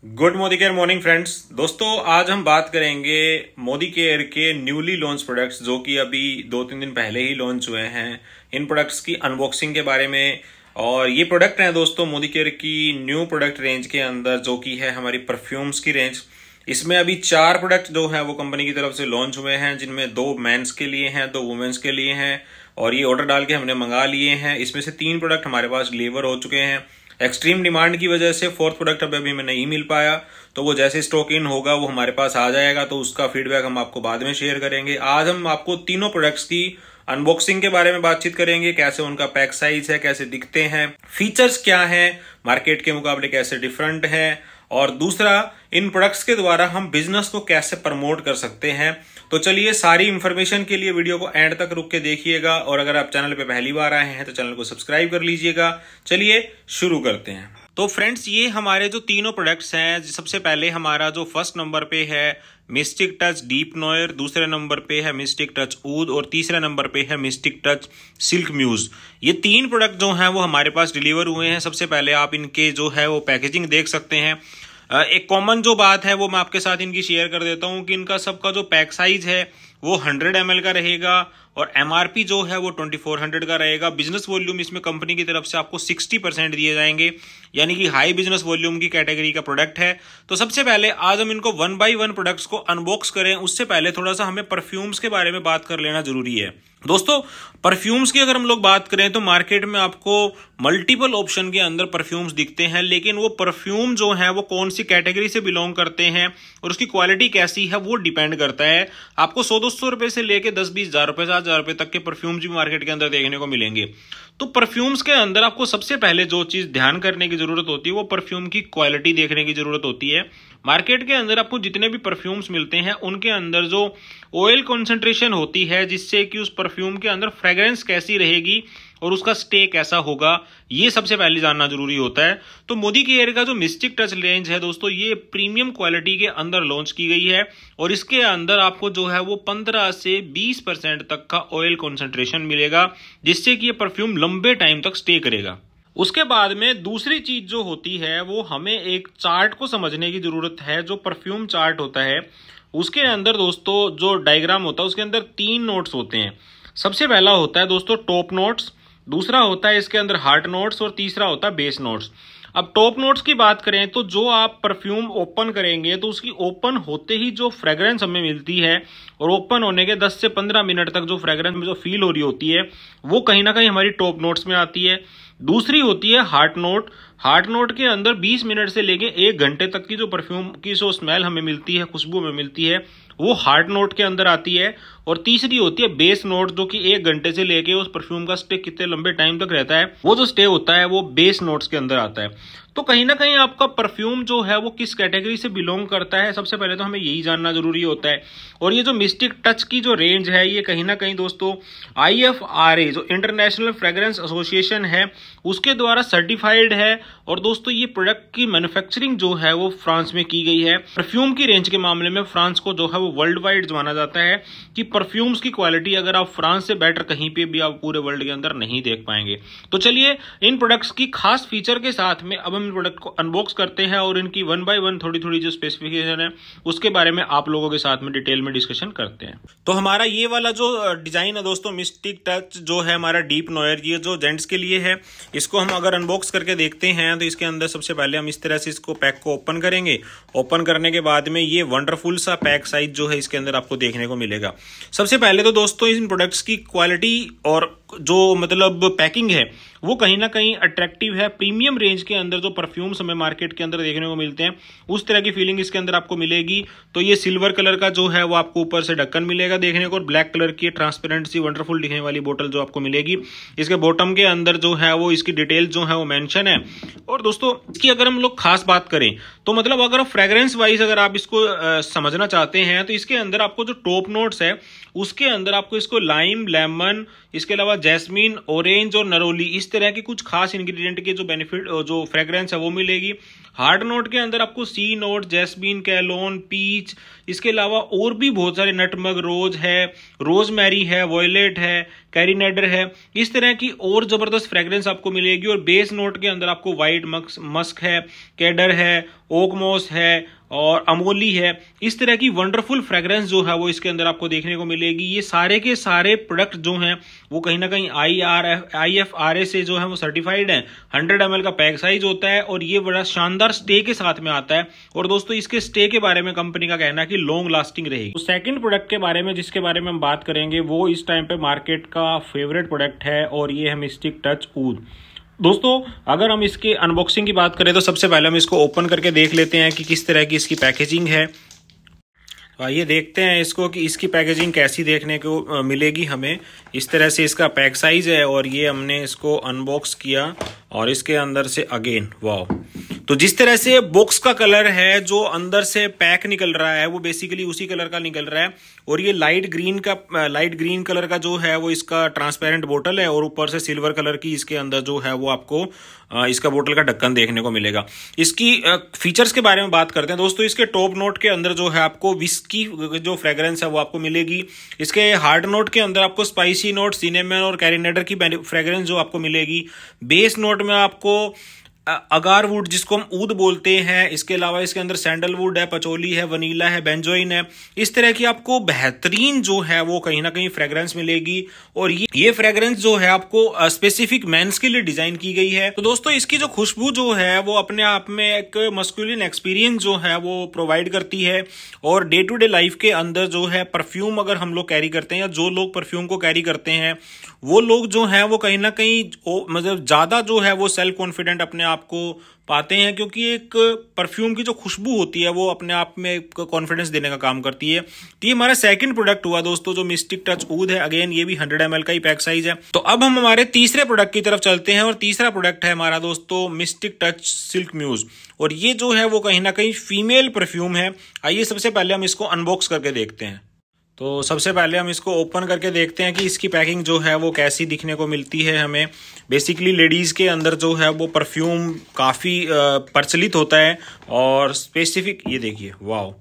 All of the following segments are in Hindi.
Good Modi care morning friends. दोस्तों आज हम बात करेंगे मोदी केयर के न्यूली लॉन्च प्रोडक्ट्स जो कि अभी 2-3 दिन पहले ही लॉन्च हुए हैं, इन प्रोडक्ट्स की अनबॉक्सिंग के बारे में। और ये प्रोडक्ट हैं दोस्तों मोदी केयर की न्यू प्रोडक्ट रेंज के अंदर, जो कि है हमारी परफ्यूम्स की रेंज। इसमें अभी 4 प्रोडक्ट जो है वो कंपनी की तरफ से लॉन्च हुए हैं, जिनमें 2 मेंस के लिए हैं, 2 वुमेन्स के लिए हैं। और ये ऑर्डर डाल के हमने मंगा लिए हैं। इसमें से 3 प्रोडक्ट हमारे पास डिलीवर हो चुके हैं। एक्सट्रीम डिमांड की वजह से 4th प्रोडक्ट अभी हमें नहीं मिल पाया, तो वो जैसे स्टॉक इन होगा वो हमारे पास आ जाएगा, तो उसका फीडबैक हम आपको बाद में शेयर करेंगे। आज हम आपको तीनों प्रोडक्ट्स की अनबॉक्सिंग के बारे में बातचीत करेंगे, कैसे उनका पैक साइज है, कैसे दिखते हैं, फीचर्स क्या हैं, मार्केट के मुकाबले कैसे डिफरेंट है, और दूसरा इन प्रोडक्ट्स के द्वारा हम बिजनेस को कैसे प्रमोट कर सकते हैं। तो चलिए, सारी इंफॉर्मेशन के लिए वीडियो को एंड तक रुक के देखिएगा, और अगर आप चैनल पे पहली बार आए हैं तो चैनल को सब्सक्राइब कर लीजिएगा। चलिए शुरू करते हैं। तो फ्रेंड्स, ये हमारे जो तीनों प्रोडक्ट्स हैं, सबसे पहले हमारा जो फर्स्ट नंबर पे है मिस्टिक टच डीप नोयर, दूसरे नंबर पे है मिस्टिक टच ऊद, और तीसरे नंबर पे है मिस्टिक टच सिल्क म्यूज। ये 3 प्रोडक्ट जो हैं वो हमारे पास डिलीवर हुए हैं। सबसे पहले आप इनके जो है वो पैकेजिंग देख सकते हैं। एक कॉमन जो बात है वो मैं आपके साथ इनकी शेयर कर देता हूं कि इनका सबका जो पैक साइज है वो 100 ml का रहेगा, और MRP जो है वो 2400 का रहेगा। बिजनेस वॉल्यूम इसमें कंपनी की तरफ से आपको 60% दिए जाएंगे, यानी कि हाई बिजनेस वॉल्यूम की कैटेगरी का प्रोडक्ट है। तो सबसे पहले आज हम इनको 1 by 1 प्रोडक्ट्स को अनबॉक्स करें, उससे पहले थोड़ा सा हमें परफ्यूम्स के बारे में बात कर लेना जरूरी है। दोस्तों, परफ्यूम्स की अगर हम लोग बात करें तो मार्केट में आपको मल्टीपल ऑप्शन के अंदर परफ्यूम्स दिखते हैं, लेकिन वो परफ्यूम जो है वो कौन सी कैटेगरी से बिलोंग करते हैं और उसकी क्वालिटी कैसी है वो डिपेंड करता है। आपको 100-200 रुपए से लेके 10-20 हजार रुपए, 7,000 रुपए तक के परफ्यूम्स भी मार्केट के अंदर देखने को मिलेंगे। तो परफ्यूम्स के अंदर आपको सबसे पहले जो चीज ध्यान करने की जरूरत होती है वो परफ्यूम की क्वालिटी देखने की जरूरत होती है। मार्केट के अंदर आपको जितने भी परफ्यूम्स मिलते हैं उनके अंदर जो ऑयल कॉन्सेंट्रेशन होती है, जिससे कि उस परफ्यूम के अंदर फ्रेग्रेंस कैसी रहेगी और उसका स्टे कैसा होगा, ये सबसे पहले जानना जरूरी होता है। तो मोदी केयर का जो मिस्टिक टच रेंज है दोस्तों, ये प्रीमियम क्वालिटी के अंदर लॉन्च की गई है, और इसके अंदर आपको जो है वो 15 से 20% तक का ऑयल कॉन्सेंट्रेशन मिलेगा, जिससे कि ये परफ्यूम लंबे टाइम तक स्टे करेगा। उसके बाद में दूसरी चीज जो होती है वो हमें एक चार्ट को समझने की जरूरत है। जो परफ्यूम चार्ट होता है उसके अंदर दोस्तों जो डायग्राम होता है उसके अंदर 3 नोट्स होते हैं। सबसे पहला होता है दोस्तों टॉप नोट्स, दूसरा होता है इसके अंदर हार्ट नोट्स, और तीसरा होता है बेस नोट्स। अब टॉप नोट्स की बात करें तो जो आप परफ्यूम ओपन करेंगे तो उसकी ओपन होते ही जो फ्रेग्रेंस हमें मिलती है, और ओपन होने के 10 से 15 मिनट तक जो फ्रेग्रेंस में जो फील हो रही होती है वो कहीं ना कहीं हमारी टॉप नोट्स में आती है। दूसरी होती है हार्ट नोट। हार्ट नोट के अंदर 20 मिनट से लेके 1 घंटे तक की जो परफ्यूम की जो स्मेल हमें मिलती है, खुशबू हमें मिलती है, वो हार्ट नोट के अंदर आती है। और तीसरी होती है बेस नोट, जो कि 1 घंटे से लेके उस परफ्यूम का स्टे कितने लंबे टाइम तक रहता है, वो जो स्टे होता है वो बेस नोट्स के अंदर आता है। तो कहीं ना कहीं आपका परफ्यूम जो है वो किस कैटेगरी से बिलोंग करता है, सबसे पहले तो हमें यही जानना जरूरी होता है। और ये जो मिस्टिक टच की जो रेंज है ये कहीं ना कहीं दोस्तों IFRA जो इंटरनेशनल फ्रेग्रेंस एसोसिएशन है उसके द्वारा सर्टिफाइड है। और दोस्तों ये प्रोडक्ट की मैन्युफैक्चरिंग जो है वो फ्रांस में की गई है। परफ्यूम की रेंज के मामले में फ्रांस को जो है वो वर्ल्ड वाइड माना जाता है कि परफ्यूम्स की क्वालिटी अगर आप फ्रांस से बेटर कहीं पे भी आप पूरे वर्ल्ड के अंदर नहीं देख पाएंगे। तो चलिए इन प्रोडक्ट्स की खास फीचर के साथ में अब हम इन प्रोडक्ट को अनबॉक्स करते हैं, और इनकी 1 by 1 थोड़ी थोड़ी जो स्पेसिफिकेशन है उसके बारे में आप लोगों के साथ में डिटेल में डिस्कशन करते हैं। तो हमारा ये वाला जो डिजाइन है दोस्तों मिस्टिक टच जो है हमारा डीप नोयर, ये जो जेंट्स के लिए है, इसको हम अगर अनबॉक्स करके देखते हैं तो इसके अंदर सबसे पहले हम इस तरह से इसको पैक को ओपन करेंगे। ओपन करने के बाद में ये वंडरफुल सा पैक साइज जो है इसके अंदर आपको देखने को मिलेगा। सबसे पहले तो दोस्तों इन प्रोडक्ट्स की क्वालिटी और जो मतलब पैकिंग है वो कहीं ना कहीं अट्रैक्टिव है। प्रीमियम रेंज के अंदर जो परफ्यूम्स हमें मार्केट के अंदर देखने को मिलते हैं उस तरह की फीलिंग इसके अंदर आपको मिलेगी। तो ये सिल्वर कलर का जो है वो आपको ऊपर से ढक्कन मिलेगा देखने को, और ब्लैक कलर की ट्रांसपेरेंट सी वंडरफुल दिखने वाली बोतल जो आपको मिलेगी। इसके बॉटम के अंदर जो है वो इसकी डिटेल जो है वो मेंशन है। और दोस्तों इसकी अगर हम लोग खास बात करें तो मतलब अगर फ्रेग्रेंस वाइज अगर आप इसको समझना चाहते हैं तो इसके अंदर आपको जो टॉप नोट्स है उसके अंदर आपको इसको लाइम, लेमन, इसके अलावा जैस्मीन, ऑरेंज और नरोली, इस तरह के कुछ खास इंग्रेडिएंट के जो बेनिफिट जो फ्रेग्रेंस है वो मिलेगी। हार्ड नोट के अंदर आपको सी नोट, जैस्मीन, कैलोन, पीच, इसके अलावा और भी बहुत सारे नटमग, रोज है, रोजमेरी है, वॉयलेट है, कैरिनेडर है, इस तरह की और जबरदस्त फ्रेग्रेंस आपको मिलेगी। और बेस नोट के अंदर आपको व्हाइट मस्क है, कैडर है, ओकमोस है और अमोली है, इस तरह की वंडरफुल फ्रेग्रेंस जो है वो इसके अंदर आपको देखने को मिलेगी। ये सारे के सारे प्रोडक्ट जो हैं वो कहीं ना कहीं IFRA से जो है वो सर्टिफाइड है। 100 ml का पैक साइज होता है और ये बड़ा शानदार स्टे के साथ में आता है। और दोस्तों इसके स्टे के बारे में कंपनी का कहना है कि लॉन्ग लास्टिंग रहेगी। तो सेकंड प्रोडक्ट के बारे में जिसके बारे में हम बात करेंगे वो इस टाइम पे मार्केट का फेवरेट प्रोडक्ट है और ये है मिस्टिक टच ऊद। दोस्तों अगर हम इसके अनबॉक्सिंग की बात करें तो सबसे पहले हम इसको ओपन करके देख लेते हैं कि किस तरह की इसकी पैकेजिंग है। आइए देखते हैं इसको कि इसकी पैकेजिंग कैसी देखने को मिलेगी हमें। इस तरह से इसका पैक साइज है और ये हमने इसको अनबॉक्स किया और इसके अंदर से अगेन वाओ, तो जिस तरह से बॉक्स का कलर है, जो अंदर से पैक निकल रहा है वो बेसिकली उसी कलर का निकल रहा है। और ये लाइट ग्रीन कलर का जो है वो इसका ट्रांसपेरेंट बोतल है और ऊपर से सिल्वर कलर की इसके अंदर जो है वो आपको इसका बोतल का ढक्कन देखने को मिलेगा। इसकी फीचर्स के बारे में बात करते हैं दोस्तों। इसके टॉप नोट के अंदर जो है आपको विस्की जो फ्रेग्रेंस है वो आपको मिलेगी। इसके हार्ड नोट के अंदर आपको स्पाइसी नोट, सिनेमन और कैरिनेडर की फ्रेग्रेंस जो आपको मिलेगी। बेस नोट में आपको अगारवुड जिसको हम ऊद बोलते हैं, इसके अलावा इसके अंदर सैंडलवुड है, पचोली है, वनीला है, बेंजोइन है, इस तरह की आपको बेहतरीन जो है वो कहीं ना कहीं फ्रेग्रेंस मिलेगी। और ये फ्रेग्रेंस जो है आपको स्पेसिफिक मेंस के लिए डिजाइन की गई है। तो दोस्तों इसकी जो खुशबू जो है वो अपने आप में एक मस्कुलिन एक्सपीरियंस जो है वो प्रोवाइड करती है। और डे टू डे लाइफ के अंदर जो है परफ्यूम अगर हम लोग कैरी करते हैं या जो लोग परफ्यूम को कैरी करते हैं वो लोग जो है वो कहीं ना कहीं मतलब ज्यादा जो है वो सेल्फ कॉन्फिडेंट अपने आप को पाते हैं, क्योंकि एक परफ्यूम की जो खुशबू होती है वो अपने आप में कॉन्फिडेंस देने का काम करती है। तो ये हमारा सेकंड प्रोडक्ट हुआ दोस्तों जो मिस्टिक टच ऊद है। अगेन ये भी 100 ml का ही पैक साइज है। तो अब हम हमारे तीसरे प्रोडक्ट की तरफ चलते हैं और तीसरा प्रोडक्ट है हमारा दोस्तों मिस्टिक टच सिल्क म्यूज। और ये जो है वो कहीं ना कहीं फीमेल परफ्यूम है। आइए सबसे पहले हम इसको अनबॉक्स करके देखते हैं। तो सबसे पहले हम इसको ओपन करके देखते हैं कि इसकी पैकिंग जो है वो कैसी दिखने को मिलती है हमें। बेसिकली लेडीज़ के अंदर जो है वो परफ्यूम काफ़ी प्रचलित होता है और स्पेसिफिक ये देखिए वाओ।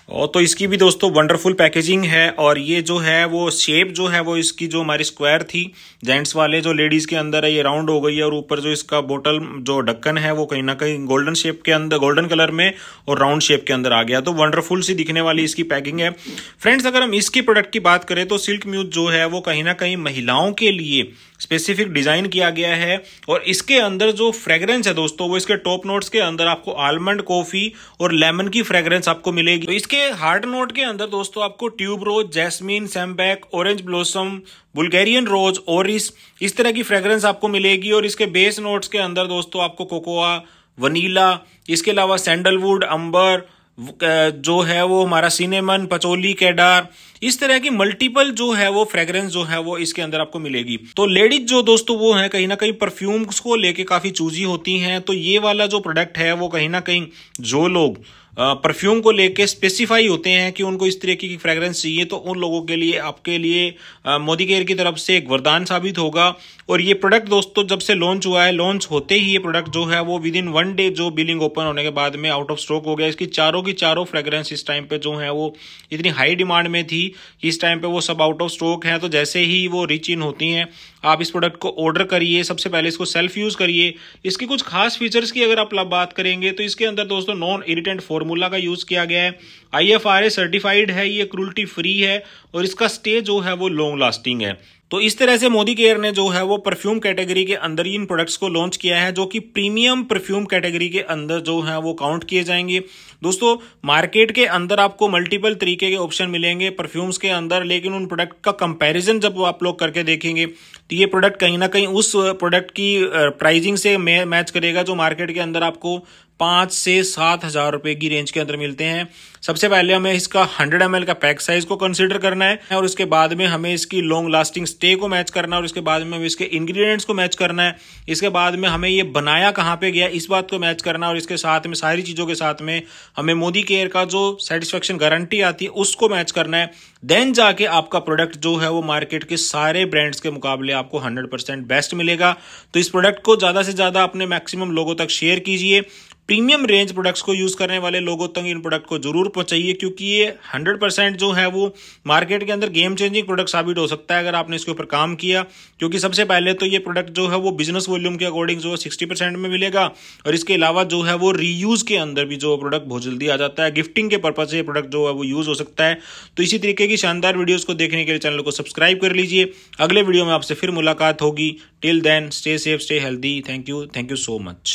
और तो इसकी भी दोस्तों वंडरफुल पैकेजिंग है। और ये जो है वो शेप जो है वो इसकी जो हमारी स्क्वायर थी जेंट्स वाले, जो लेडीज़ के अंदर है ये राउंड हो गई है। और ऊपर जो इसका बोतल जो ढक्कन है वो कहीं ना कहीं गोल्डन शेप के अंदर, गोल्डन कलर में और राउंड शेप के अंदर आ गया। तो वंडरफुल सी दिखने वाली इसकी पैकिंग है। फ्रेंड्स अगर हम इसकी प्रोडक्ट की बात करें तो सिल्क म्यूज जो है वो कहीं ना कहीं महिलाओं के लिए स्पेसिफिक डिजाइन किया गया है। और इसके अंदर जो फ्रेग्रेंस है दोस्तों वो इसके टॉप नोट्स के अंदर आपको आलमंड, कॉफी और लेमन की फ्रेग्रेंस आपको मिलेगी। तो इसके हार्ड नोट के अंदर दोस्तों आपको ट्यूब रोज, जैस्मीन, सैमबैक, ऑरेंज ब्लॉसम, बुल्गेरियन रोज, ओरिस, इस तरह की फ्रेग्रेंस आपको मिलेगी। और इसके बेस नोट्स के अंदर दोस्तों आपको कोकोआ, वनीला, इसके अलावा सैंडलवुड, अंबर जो है वो हमारा सिनेमन, पचोली, केडार, इस तरह की मल्टीपल जो है वो फ्रेग्रेंस जो है वो इसके अंदर आपको मिलेगी। तो लेडीज जो दोस्तों वो है कहीं ना कहीं परफ्यूम्स को लेके काफी चूजी होती हैं। तो ये वाला जो प्रोडक्ट है वो कहीं ना कहीं जो लोग परफ्यूम को लेके स्पेसिफाई होते हैं कि उनको इस तरीके की फ्रेग्रेंस चाहिए, तो उन लोगों के लिए आपके लिए मोदी केयर की तरफ से एक वरदान साबित होगा। और ये प्रोडक्ट दोस्तों जब से लॉन्च हुआ है, लॉन्च होते ही ये प्रोडक्ट जो है वो विद इन 1 डे जो बिलिंग ओपन होने के बाद में आउट ऑफ स्टॉक हो गया। इसकी चारों की चारों फ्रेग्रेंस इस टाइम पे जो है वो इतनी हाई डिमांड में थी कि इस टाइम पे वो सब आउट ऑफ स्टॉक है। तो जैसे ही वो रीच इन होती हैं आप इस प्रोडक्ट को ऑर्डर करिए, सबसे पहले इसको सेल्फ यूज करिए। इसके कुछ खास फीचर्स की अगर आप बात करेंगे तो इसके अंदर दोस्तों नॉन इरिटेंट फॉर्मूला का यूज किया गया है, IFRA सर्टिफाइड है, ये क्रूल्टी फ्री है और इसका स्टे जो है वो लॉन्ग लास्टिंग है। तो इस तरह से मोदी केयर ने जो है वो परफ्यूम कैटेगरी के अंदर ही इन प्रोडक्ट्स को लॉन्च किया है, जो कि प्रीमियम परफ्यूम कैटेगरी के अंदर जो है वो काउंट किए जाएंगे। दोस्तों मार्केट के अंदर आपको मल्टीपल तरीके के ऑप्शन मिलेंगे परफ्यूम्स के अंदर, लेकिन उन प्रोडक्ट का कंपैरिजन जब आप लोग करके देखेंगे तो ये प्रोडक्ट कहीं ना कहीं उस प्रोडक्ट की प्राइसिंग से मैच करेगा जो मार्केट के अंदर आपको 5 से 7 हज़ार रुपए की रेंज के अंदर मिलते हैं। सबसे पहले हमें इसका 100 ml का पैक साइज को कंसीडर करना है और उसके बाद में हमें इसकी लॉन्ग लास्टिंग स्टे को मैच करना है और इसके बाद में हमें इसके इंग्रेडिएंट्स को मैच करना है। इसके बाद में हमें ये बनाया कहाँ पे गया इस बात को मैच करना है और इसके साथ में सारी चीज़ों के साथ में हमें मोदी केयर का जो सेटिस्फेक्शन गारंटी आती है उसको मैच करना है। देन जाके आपका प्रोडक्ट जो है वो मार्केट के सारे ब्रांड्स के मुकाबले आपको 100% बेस्ट मिलेगा। तो इस प्रोडक्ट को ज़्यादा से ज़्यादा अपने मैक्सिमम लोगों तक शेयर कीजिए। प्रीमियम रेंज प्रोडक्ट्स को यूज करने वाले लोगों तक इन प्रोडक्ट को जरूर पहुंचाइए, क्योंकि ये 100% जो है वो मार्केट के अंदर गेम चेंजिंग प्रोडक्ट साबित हो सकता है अगर आपने इसके ऊपर काम किया। क्योंकि सबसे पहले तो ये प्रोडक्ट जो है वो बिजनेस वॉल्यूम के अकॉर्डिंग जो है 60% में मिलेगा और इसके अलावा जो है वो रीयूज के अंदर भी जो प्रोडक्ट बहुत जल्दी आ जाता है। गिफ्टिंग के पर्पज से ये प्रोडक्ट जो है वो यूज हो सकता है। तो इसी तरीके की शानदार वीडियोज को देखने के लिए चैनल को सब्सक्राइब कर लीजिए। अगले वीडियो में आपसे फिर मुलाकात होगी। Till then stay safe, stay healthy. Thank you so much.